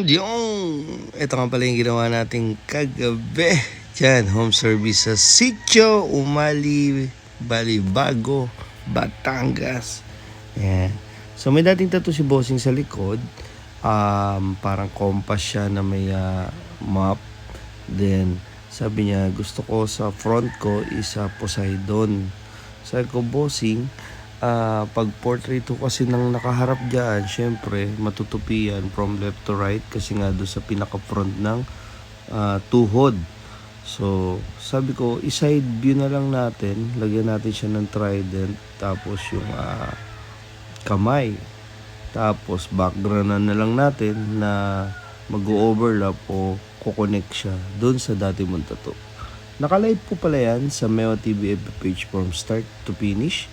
Yung ito nga pala yung ginawa nating kagabi. Diyan, home service sa Sitio Umali, Balibago, Batangas. Ayan. So may dating tattoo si Bossing sa likod. Parang compass siya na may map. Then sabi niya gusto ko sa front ko is Poseidon. Sabi ko, Bossing, pag portrait ko kasi nang nakaharap dyan, syempre matutupi yan from left to right kasi nga doon sa pinaka front ng tuhod. So sabi ko, i-side view na lang natin, lagyan natin siya ng trident, tapos yung kamay, tapos background na lang natin na mag-overlap o kukonect siya doon sa dati mong tattoo. Nakalive po pala yan sa Meo TV FB page from start to finish.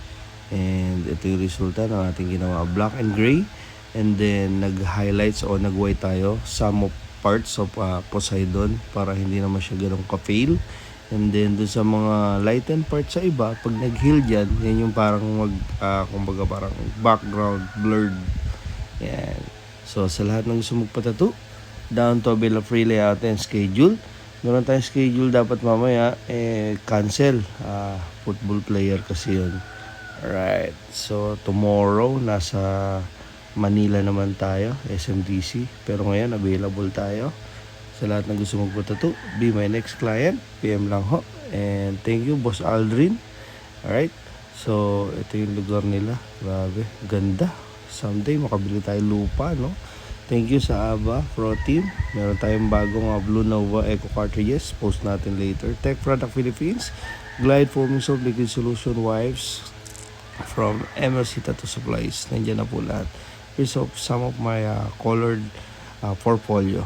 And ito yung resulta ng ating ginawa, black and gray. And then nag-highlights o nag-white tayo some of parts of Poseidon para hindi naman siya ganun ka-fail. And then dun sa mga lighten parts sa iba, pag nag-heal dyan, yan yung parang kumbaga parang background blurred. Yan. So sa lahat ng gusto magpatattoo, down to avail free layout and schedule. Meron tayong schedule dapat mamaya, cancel. Football player kasi yun. Alright, so tomorrow nasa Manila naman tayo, SMDC. Pero ngayon available tayo. Sa lahat ng gusto magpatattoo, be my next client, PM lang ho. And thank you Boss Aldrin. Alright, so ito yung lugar nila. Grabe, ganda. Someday makabili tayo lupa, no? Thank you sa Aba Pro Team. Meron tayong bagong Blue Nova Eco cartridges. Post natin later. Tech Product Philippines. Glide Foaming Soap Liquid Solution Wipes from MLC Tattoo Supplies. Nandiyan na po lahat. Here's some of my colored portfolio.